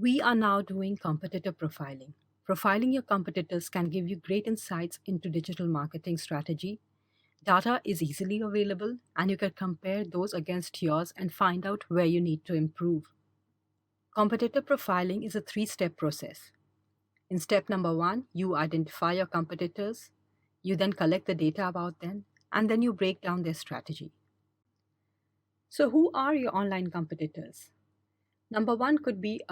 We are now doing competitor profiling. Profiling your competitors can give you great insights into digital marketing strategy. Data is easily available, and you can compare those against yours and find out where you need to improve. Competitor profiling is a three-step process. In step number one, you identify your competitors, you then collect the data about them, and then you break down their strategy. So, who are your online competitors? Number one could be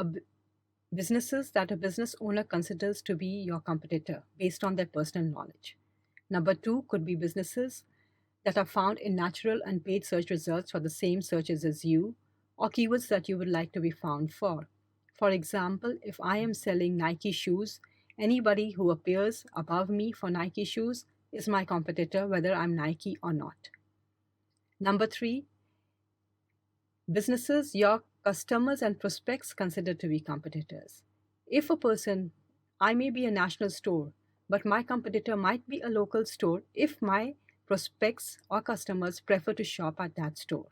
businesses that a business owner considers to be your competitor based on their personal knowledge. Number two could be businesses that are found in natural and paid search results for the same searches as you, or keywords that you would like to be found for. For example, if I am selling Nike shoes, anybody who appears above me for Nike shoes is my competitor, whether I'm Nike or not. Number three, businesses your customers and prospects consider to be competitors. If a person, I may be a national store, but my competitor might be a local store if my prospects or customers prefer to shop at that store.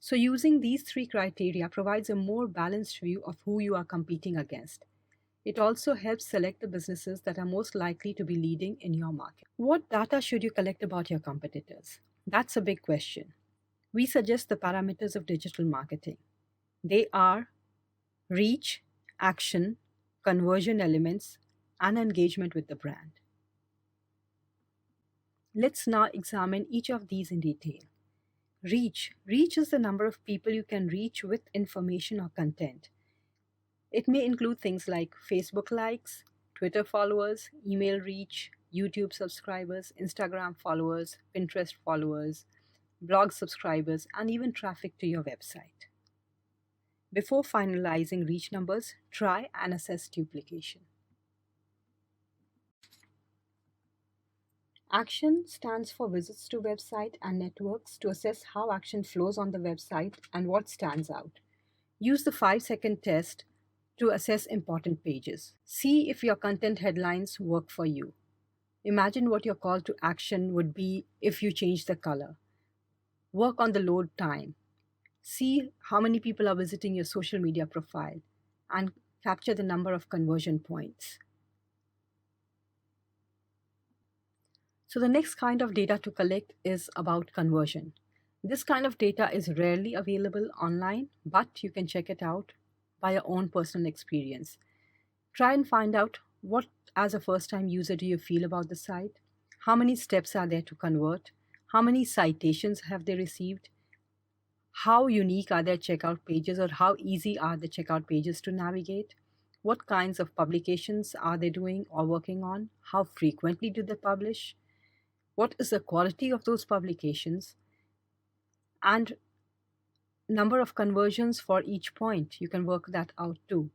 So, using these three criteria provides a more balanced view of who you are competing against. It also helps select the businesses that are most likely to be leading in your market. What data should you collect about your competitors? That's a big question. We suggest the parameters of digital marketing. They are reach, action, conversion elements, and engagement with the brand. Let's now examine each of these in detail. Reach. Reach is the number of people you can reach with information or content. It may include things like Facebook likes, Twitter followers, email reach, YouTube subscribers, Instagram followers, Pinterest followers, blog subscribers, and even traffic to your website. Before finalizing reach numbers, try and assess duplication. Action stands for visits to website and networks to assess how action flows on the website and what stands out. Use the 5-second test to assess important pages. See if your content headlines work for you. Imagine what your call to action would be if you change the color. Work on the load time. See how many people are visiting your social media profile and capture the number of conversion points. So the next kind of data to collect is about conversion. This kind of data is rarely available online, but you can check it out by your own personal experience. Try and find out what, as a first-time user, do you feel about the site? How many steps are there to convert? How many citations have they received? How unique are their checkout pages, or how easy are the checkout pages to navigate? What kinds of publications are they doing or working on? How frequently do they publish? What is the quality of those publications? And number of conversions for each point. You can work that out too.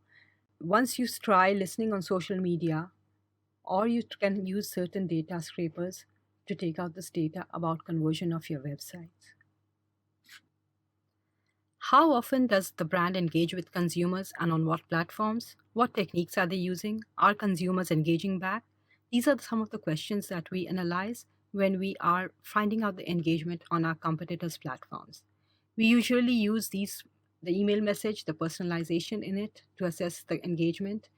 Once you try listening on social media, or you can use certain data scrapers to take out this data about conversion of your websites. How often does the brand engage with consumers and on what platforms? What techniques are they using? Are consumers engaging back? These are some of the questions that we analyze when we are finding out the engagement on our competitors' platforms. We usually use the email message, the personalization in it to assess the engagement,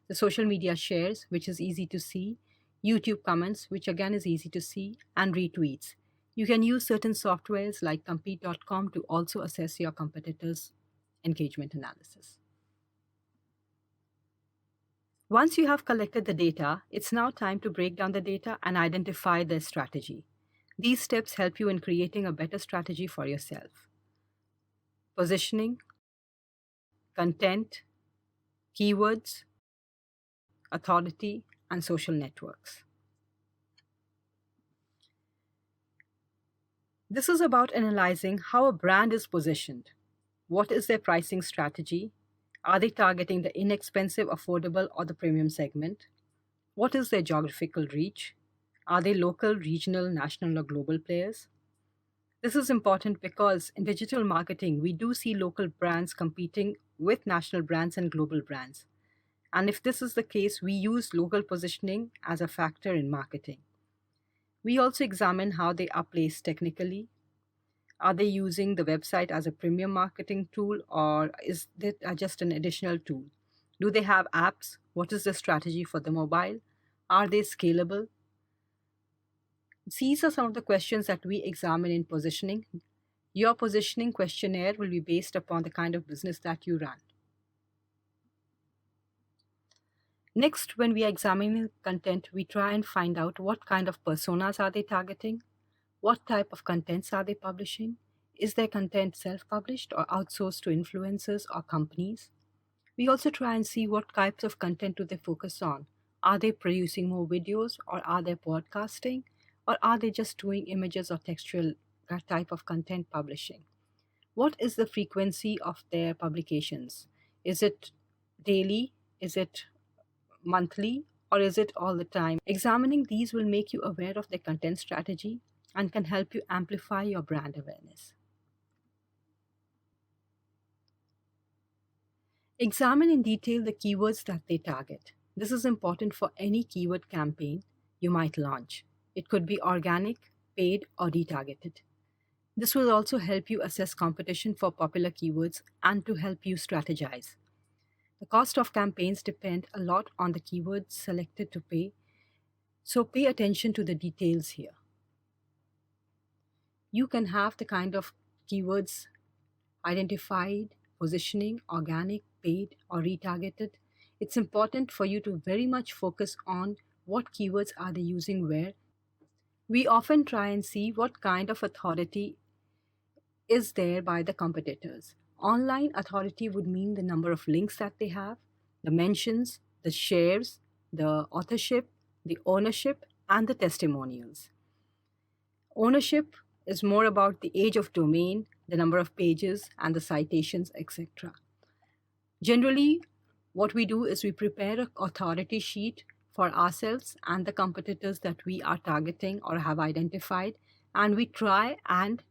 the social media shares, which is easy to see, YouTube comments, which again is easy to see, and retweets. You can use certain softwares like compete.com to also assess your competitors' engagement analysis. Once you have collected the data, it's now time to break down the data and identify their strategy. These steps help you in creating a better strategy for yourself. Positioning, content, keywords, authority, and social networks. This is about analyzing how a brand is positioned. What is their pricing strategy? Are they targeting the inexpensive, affordable, or the premium segment? What is their geographical reach? Are they local, regional, national, or global players? This is important because in digital marketing, we do see local brands competing with national brands and global brands. And if this is the case, we use local positioning as a factor in marketing. We also examine how they are placed technically. Are they using the website as a premium marketing tool, or is it just an additional tool? Do they have apps? What is the strategy for the mobile? Are they scalable? These are some of the questions that we examine in positioning. Your positioning questionnaire will be based upon the kind of business that you run. Next, when we are examining content, we try and find out what kind of personas are they targeting, what type of contents are they publishing, is their content self-published or outsourced to influencers or companies. We also try and see what types of content do they focus on. Are they producing more videos, or are they podcasting, or are they just doing images or textual type of content publishing? What is the frequency of their publications? Is it daily? Is it monthly? Or is it all the time? Examining these will make you aware of their content strategy and can help you amplify your brand awareness. Examine in detail the keywords that they target. This is important for any keyword campaign you might launch. It could be organic, paid, or retargeted. This will also help you assess competition for popular keywords and to help you strategize. The cost of campaigns depend a lot on the keywords selected to pay, so pay attention to the details here. You can have the kind of keywords identified, positioning, organic, paid, or retargeted. It's important for you to very much focus on what keywords are they using where. We often try and see what kind of authority is there by the competitors. Online authority would mean the number of links that they have, the mentions, the shares, the authorship, the ownership, and the testimonials. Ownership is more about the age of domain, the number of pages, and the citations, etc. Generally, what we do is we prepare an authority sheet for ourselves and the competitors that we are targeting or have identified, and we try and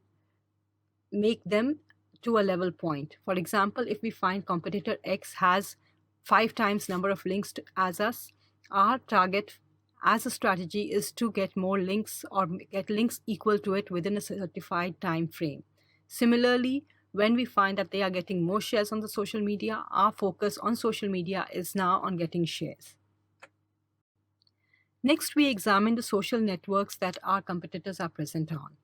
make them to a level point. For example, if we find competitor X has 5 times number of links as us, our target as a strategy is to get more links or get links equal to it within a certified time frame. Similarly, when we find that they are getting more shares on the social media, our focus on social media is now on getting shares. Next, we examine the social networks that our competitors are present on.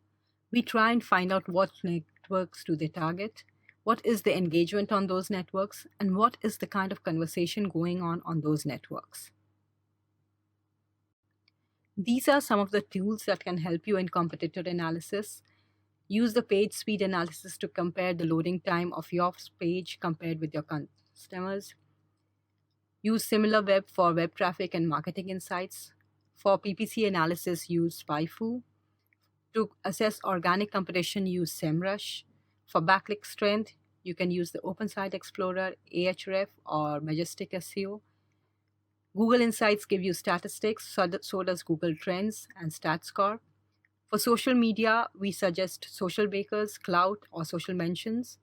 We try and find out what networks do they target, what is the engagement on those networks, and what is the kind of conversation going on those networks. These are some of the tools that can help you in competitor analysis. Use the page speed analysis to compare the loading time of your page compared with your customers. Use SimilarWeb for web traffic and marketing insights. For PPC analysis, use SpyFu. To assess organic competition, use SEMrush. For backlink strength, you can use the Open Site Explorer, Ahref, or Majestic SEO. Google Insights give you statistics, so does Google Trends and StatScore. For social media, we suggest Social Bakers, Clout, or Social Mentions.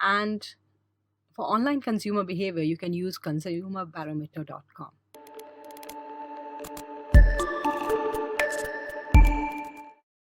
And for online consumer behavior, you can use consumerbarometer.com.